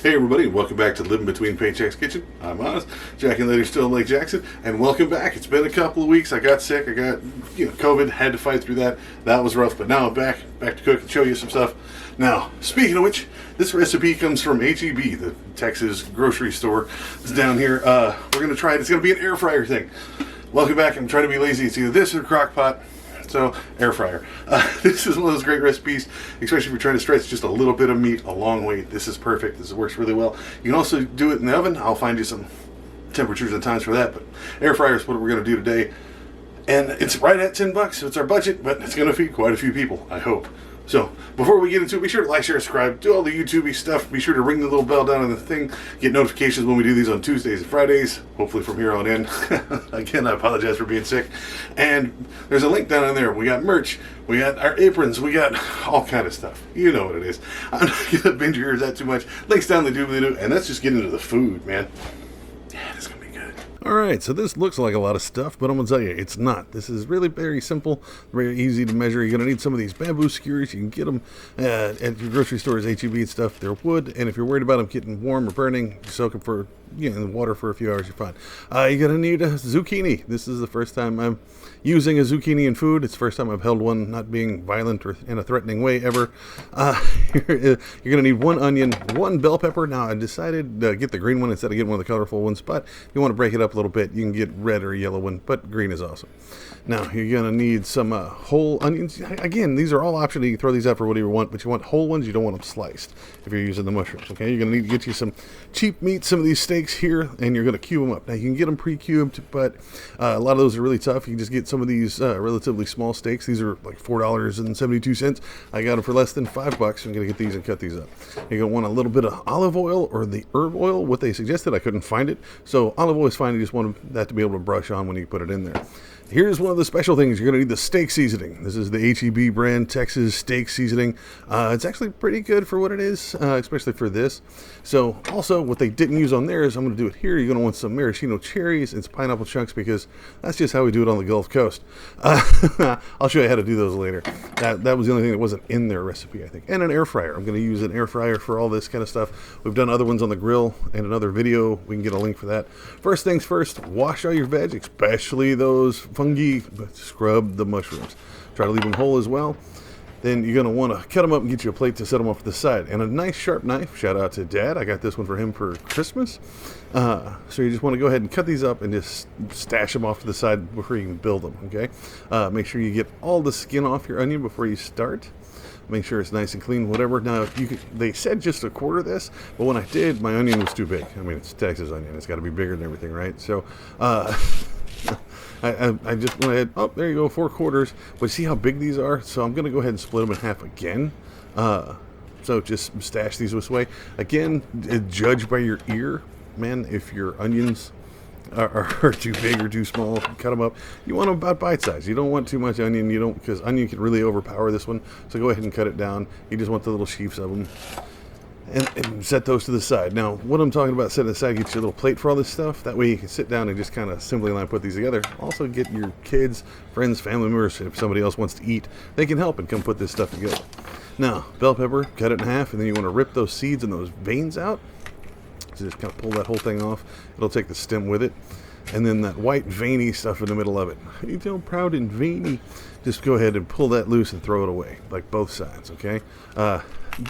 Hey everybody, welcome back to Living Between Paychecks Kitchen. I'm Oz, Jack and Lady still in Lake Jackson, and welcome back. It's been a couple of weeks. I got sick, I got COVID, had to fight through that. That was rough, but now I'm back to cook and show you some stuff. Now, speaking of which, this recipe comes from HEB, the Texas grocery store. It's down here. We're going to try it. It's going to be an air fryer thing. Welcome back. I'm trying to be lazy. It's either this or crock pot. So, air fryer. This is one of those great recipes, especially if you're trying to stretch just a little bit of meat a long way. This is perfect. This works really well. You can also do it in the oven. I'll find you some temperatures and times for that. But air fryer is what we're going to do today. And it's right at $10, so it's our budget, but it's going to feed quite a few people, I hope. So, before we get into it, be sure to like, share, subscribe, do all the YouTube-y stuff. Be sure to ring the little bell down on the thing. Get notifications when we do these on Tuesdays and Fridays, hopefully from here on in. Again, I apologize for being sick. And there's a link down in there. We got merch, we got our aprons, we got all kind of stuff. You know what it is. I'm not going to bend your ears that too much. Links down the doobly-doo, and let's just get into the food, man. Yeah, this is going to be good. Alright, so this looks like a lot of stuff, but I'm going to tell you, it's not. This is really very simple, very easy to measure. You're going to need some of these bamboo skewers. You can get them at your grocery stores, HEB and stuff. They're wood, and if you're worried about them getting warm or burning, you soak them for, in the water for a few hours, you're fine. You're going to need a zucchini. This is the first time I'm using a zucchini in food. It's the first time I've held one, not being violent or in a threatening way ever. You're going to need one onion, one bell pepper. Now, I decided to get the green one instead of getting one of the colorful ones, but if you want to break it up a little bit, you can get red or yellow one, but green is awesome. Now, you're going to need some whole onions. Again, these are all optional. You can throw these out for whatever you want, but you want whole ones. You don't want them sliced if you're using the mushrooms, okay? You're going to need to get you some cheap meat, some of these steaks here, and you're going to cube them up. Now, you can get them pre-cubed, but a lot of those are really tough. You can just get some of these relatively small steaks. These are like $4.72. I got them for less than $5. I'm going to get these and cut these up. You're going to want a little bit of olive oil or the herb oil, what they suggested. I couldn't find it. So olive oil is fine. You just want that to be able to brush on when you put it in there. Here's one of the special things. You're going to need the steak seasoning. This is the HEB brand Texas steak seasoning. It's actually pretty good for what it is, especially for this. So also what they didn't use on there is I'm going to do it here. You're going to want some maraschino cherries and some pineapple chunks because that's just how we do it on the Gulf Coast. I'll show you how to do those later. That was the only thing that wasn't in their recipe, I think. And an air fryer. I'm going to use an air fryer for all this kind of stuff. We've done other ones on the grill and another video. We can get a link for that. First things first, wash all your veg, especially those fungi, but scrub the mushrooms. Try to leave them whole as well. Then you're going to want to cut them up and get you a plate to set them off to the side. And a nice sharp knife. Shout out to Dad. I got this one for him for Christmas. So you just want to go ahead and cut these up and just stash them off to the side before you can build them, okay? Make sure you get all the skin off your onion before you start. Make sure it's nice and clean, whatever. Now, they said just a quarter this, but when I did, my onion was too big. I mean, it's Texas onion. It's got to be bigger than everything, right? So, I just went ahead, oh, there you go, 4 quarters. But see how big these are? So I'm going to go ahead and split them in half again. So just stash these this way. Again, judge by your ear, man, if your onions are too big or too small, cut them up. You want them about bite size. You don't want too much onion. You don't, because onion can really overpower this one. So go ahead and cut it down. You just want the little sheaves of them. And set those to the side. Now, what I'm talking about setting aside, get you a little plate for all this stuff. That way you can sit down and just kind of simply line put these together. Also get your kids, friends, family members, if somebody else wants to eat, they can help and come put this stuff together. Now, bell pepper, cut it in half, and then you want to rip those seeds and those veins out. So just kind of pull that whole thing off. It'll take the stem with it. And then that white veiny stuff in the middle of it. You feel proud and veiny. Just go ahead and pull that loose and throw it away, like both sides, okay?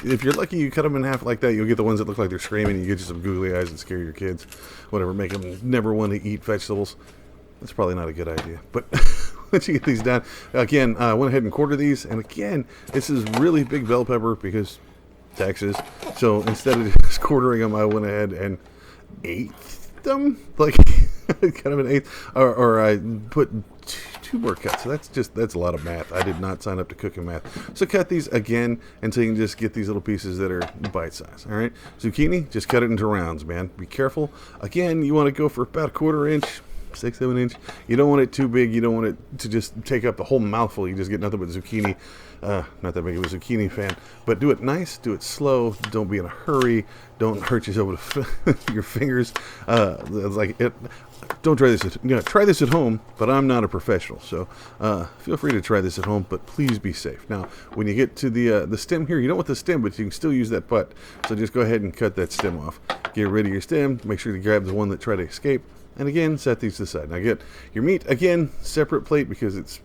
If you're lucky, you cut them in half like that, you'll get the ones that look like they're screaming. You get you some googly eyes and scare your kids. Whatever, make them never want to eat vegetables. That's probably not a good idea. But once you get these done, again, I went ahead and quarter these. And again, this is really big bell pepper because Texas. So instead of just quartering them, I went ahead and ate them. Like, kind of an eighth. Or I put 2 more cuts. So that's a lot of math. I did not sign up to cooking math. So cut these again until you can just get these little pieces that are bite size. All right. Zucchini, just cut it into rounds, man. Be careful. Again, you want to go for about 1/4 inch. 6, 7 inch. You don't want it too big. You don't want it to just take up the whole mouthful. You just get nothing but zucchini. Not that big of a zucchini fan, but do it nice, do it slow. Don't be in a hurry. Don't hurt yourself with your fingers. It's like it. Don't try this. Try this at home, but I'm not a professional, so feel free to try this at home. But please be safe. Now, when you get to the stem here, you don't want the stem, but you can still use that butt. So just go ahead and cut that stem off. Get rid of your stem. Make sure to grab the one that tried to escape. And again, set these to the side. Now get your meat, again, separate plate because it's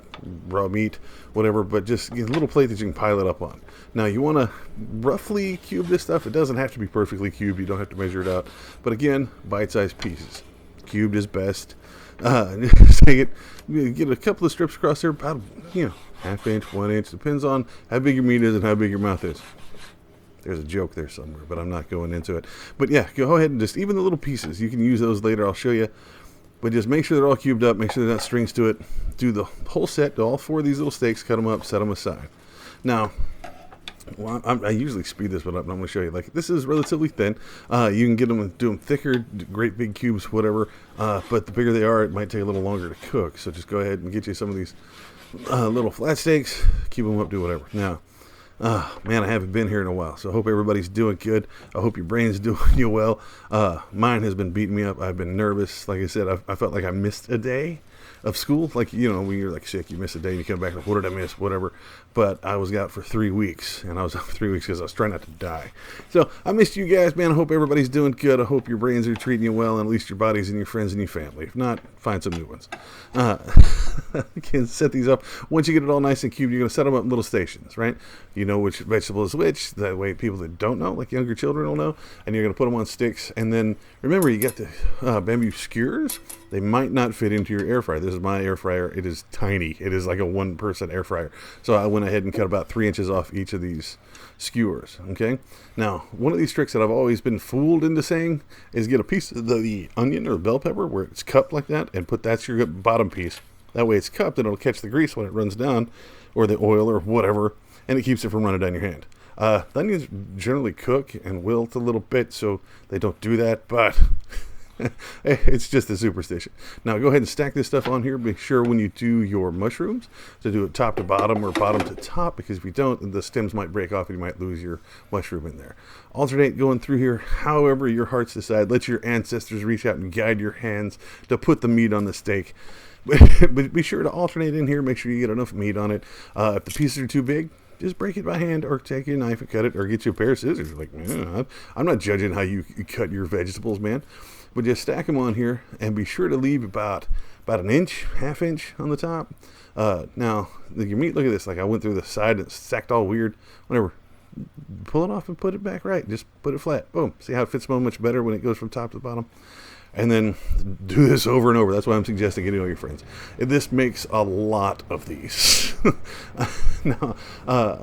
raw meat, whatever, but just get a little plate that you can pile it up on. Now you want to roughly cube this stuff. It doesn't have to be perfectly cubed. You don't have to measure it out. But again, bite-sized pieces. Cubed is best. Take it, get a couple of strips across there, about, half inch, 1 inch, depends on how big your meat is and how big your mouth is. There's a joke there somewhere, but I'm not going into it. But yeah, go ahead and just, even the little pieces, you can use those later, I'll show you. But just make sure they're all cubed up, make sure they're not strings to it. Do the whole set, do all 4 of these little steaks, cut them up, set them aside. Now, well, I usually speed this one up, and I'm going to show you. Like, this is relatively thin. You can get them and do them thicker, great big cubes, whatever. But the bigger they are, it might take a little longer to cook. So just go ahead and get you some of these little flat steaks, cube them up, do whatever. Now, man, I haven't been here in a while, so I hope everybody's doing good. I hope your brain's doing you well. Mine has been beating me up. I've been nervous. Like I said, I felt like I missed a day of school. Like, when you're like sick, you miss a day and you come back like, what did I miss? Whatever. But I was out for 3 weeks, and I was out for 3 weeks because I was trying not to die. So I missed you guys, man. I hope everybody's doing good. I hope your brains are treating you well, and at least your bodies and your friends and your family. If not, find some new ones. You can set these up. Once you get it all nice and cubed, you're going to set them up in little stations, right? You know which vegetable is which. That way people that don't know, like younger children, will know. And you're going to put them on sticks. And then, remember, you got the bamboo skewers. They might not fit into your air fryer. This is my air fryer. It is tiny. It is like a 1-person air fryer. So I went ahead and cut about 3 inches off each of these skewers. Okay. Now, one of these tricks that I've always been fooled into saying is get a piece of the onion or the bell pepper where it's cupped like that, and that's your bottom piece. That way it's cupped and it'll catch the grease when it runs down, or the oil or whatever, and it keeps it from running down your hand. The onions generally cook and wilt a little bit, so they don't do that, but it's just a superstition. Now go ahead and stack this stuff on here. Make sure when you do your mushrooms to do it top to bottom or bottom to top, because if you don't, the stems might break off and you might lose your mushroom in there. Alternate going through here however your hearts decide. Let your ancestors reach out and guide your hands to put the meat on the steak. But be sure to alternate in here. Make sure you get enough meat on it. If the pieces are too big, just break it by hand, or take your knife and cut it, or get you a pair of scissors. Like, man, I'm not judging how you cut your vegetables, man. But just stack them on here, and be sure to leave about an inch, half inch on the top. Now, your meat, look at this. Like, I went through the side and it's stacked all weird. Whatever. Pull it off and put it back right. Just put it flat. Boom. See how it fits so much better when it goes from top to bottom? And then do this over and over. That's why I'm suggesting getting all your friends. This makes a lot of these. Now,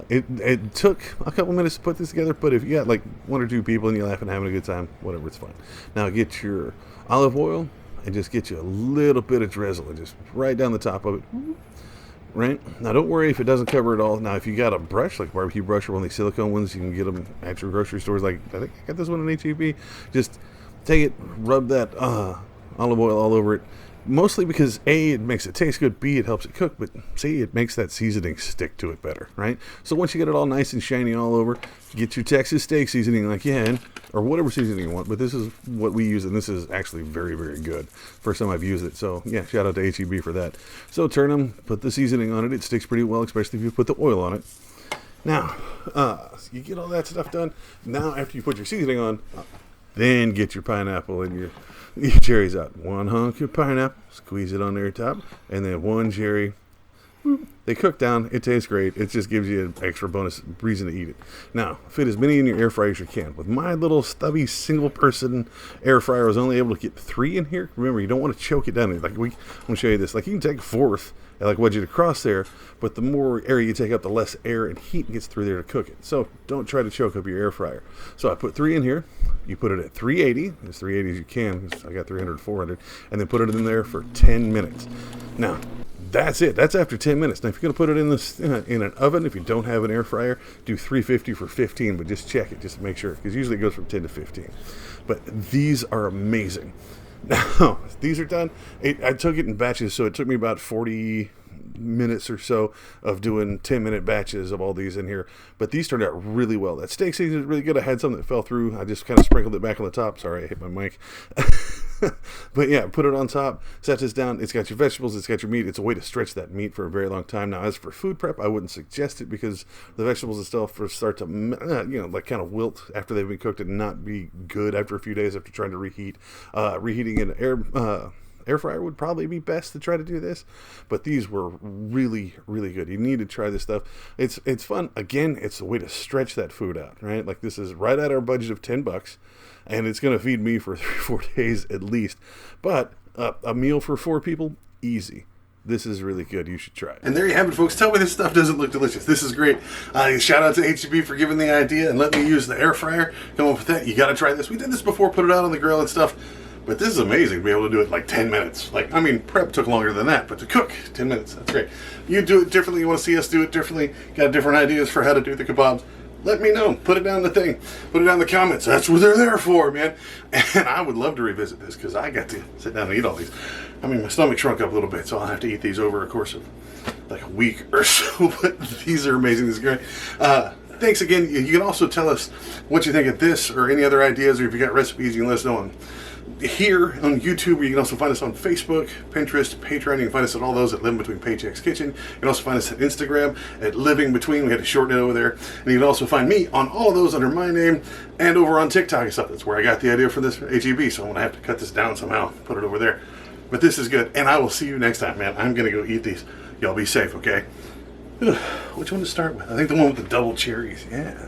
it took a couple minutes to put this together, but if you got like 1 or 2 people and you're laughing and having a good time, whatever, it's fine. Now get your olive oil and just get you a little bit of drizzle and just right down the top of it. Right? Now don't worry if it doesn't cover it all. Now if you got a brush, like a barbecue brush or one of these silicone ones, you can get them at your grocery stores. Like, I think I got this one in HEB. Just take it, rub that olive oil all over it. Mostly because A, it makes it taste good, B, it helps it cook, but C, it makes that seasoning stick to it better, right? So once you get it all nice and shiny all over, get your Texas steak seasoning like you had, or whatever seasoning you want, but this is what we use, and this is actually very, very good. First time I've used it, so yeah, shout out to HEB for that. So turn them, put the seasoning on it, it sticks pretty well, especially if you put the oil on it. Now, you get all that stuff done. Now, after you put your seasoning on, then get your pineapple and your cherries out. 1 hunk of pineapple, squeeze it on there top, and then 1 cherry. They cook down. It tastes great. It just gives you an extra bonus reason to eat it. Now, fit as many in your air fryer as you can. With my little stubby single-person air fryer, I was only able to get 3 in here. Remember, you don't want to choke it down. Like I'm going to show you this. Like, you can take a 4th and like wedge it across there, but the more air you take up, the less air and heat gets through there to cook it. So don't try to choke up your air fryer. So I put 3 in here. You put it at 380, as 380 as you can. I got 300, 400, and then put it in there for 10 minutes. Now, that's it. That's after 10 minutes. Now, if you're going to put it in an oven, if you don't have an air fryer, do 350 for 15, but just check it just to make sure, because usually it goes from 10 to 15. But these are amazing. Now, these are done. I took it in batches, so it took me about 40 minutes or so of doing 10-minute batches of all these in here. But these turned out really well. That steak season is really good. I had some that fell through. I just kind of sprinkled it back on the top. Sorry, I hit my mic. But yeah, put it on top, set this down. It's got your vegetables, it's got your meat. It's a way to stretch that meat for a very long time. Now, as for food prep, I wouldn't suggest it because the vegetables and stuff start to, like kind of wilt after they've been cooked and not be good after a few days after trying to reheat. Reheating in air fryer would probably be best to try to do this, but these were really, really good. You need to try this stuff. It's fun. Again, it's a way to stretch that food out, right? Like, this is right at our budget of $10, and it's going to feed me for 3-4 days at least. But a meal for 4 people, easy. This is really good. You should try it. And there you have it, folks. Tell me this stuff doesn't look delicious. This is great. Shout out to HEB for giving the idea and let me use the air fryer. Come up with that. You got to try this. We did this before, put it out on the grill and stuff. But this is amazing to be able to do it in like 10 minutes. Like, I mean, prep took longer than that, but to cook, 10 minutes, that's great. You do it differently, you want to see us do it differently, got different ideas for how to do the kebabs, let me know. Put it down in the thing. Put it down in the comments. That's what they're there for, man. And I would love to revisit this because I got to sit down and eat all these. I mean, my stomach shrunk up a little bit, so I'll have to eat these over a course of like a week or so. But these are amazing. This is great. Thanks again. You can also tell us what you think of this or any other ideas, or if you got recipes, you can let us know on here on YouTube. You can also find us on Facebook, Pinterest, Patreon. You can find us at all those at Living Between Paychecks Kitchen. You can also find us at Instagram at Living Between. We had to shorten it over there. And you can also find me on all of those under my name and over on TikTok and stuff. That's where I got the idea for this HEB. So I'm going to have to cut this down somehow, put it over there. But this is good. And I will see you next time, man. I'm going to go eat these. Y'all be safe, okay? Which one to start with? I think the one with the double cherries. Yeah.